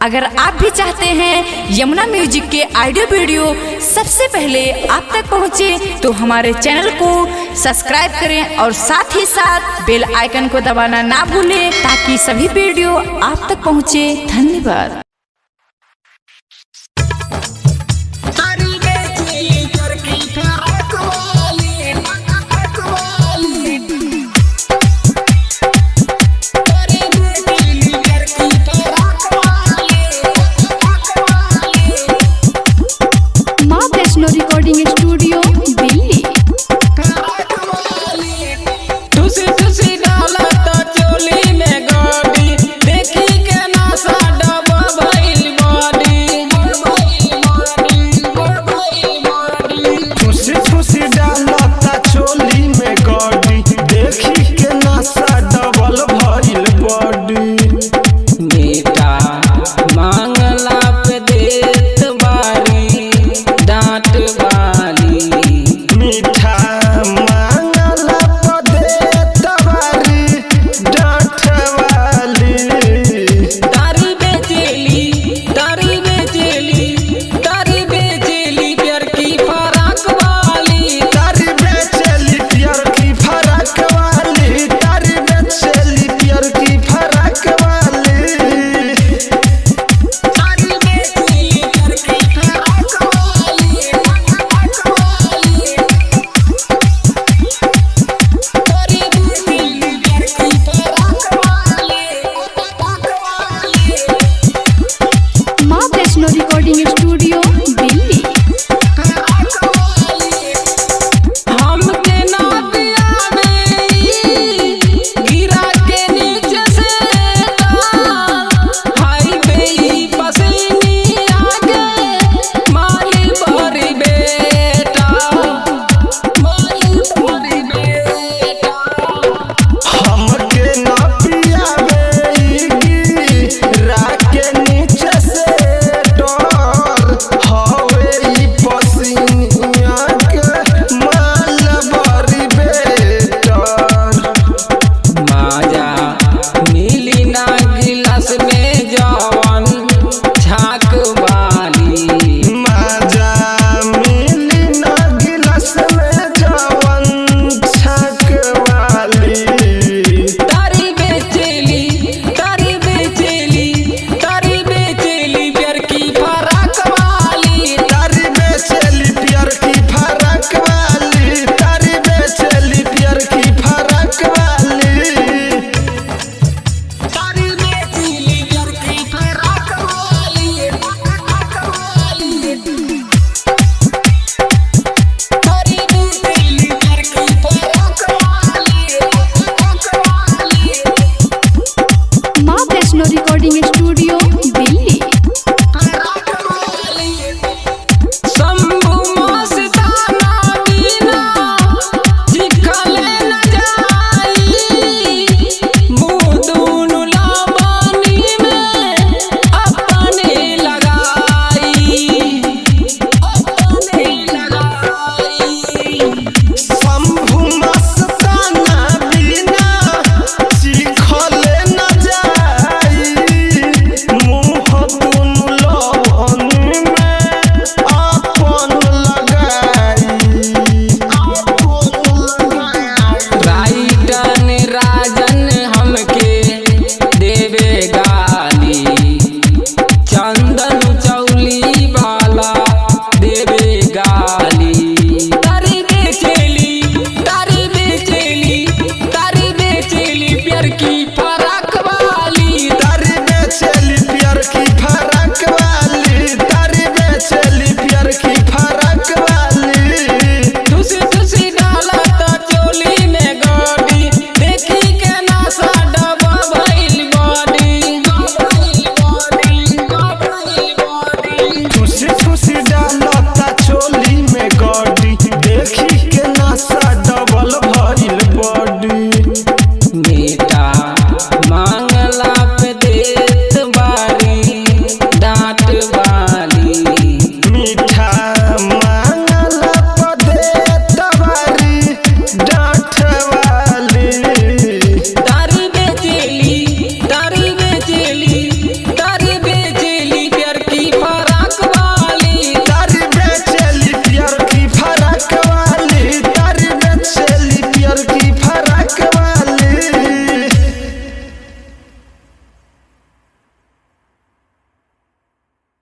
अगर आप भी चाहते हैं यमुना म्यूजिक के ऑडियो वीडियो सबसे पहले आप तक पहुंचे तो हमारे चैनल को सब्सक्राइब करें और साथ ही साथ बेल आइकन को दबाना ना भूलें ताकि सभी वीडियो आप तक पहुंचे। धन्यवाद। Recording studio Delhi. तुसी तुसी डाला तो चोली में गोडी देखी के नासा डब भइल बॉडी तुसी तुसी डाला तो चोली में गोडी देखी के नासा डबल भइल बॉडी। बेटा मांगला पे देत बारी डांट रिकॉर्डिंग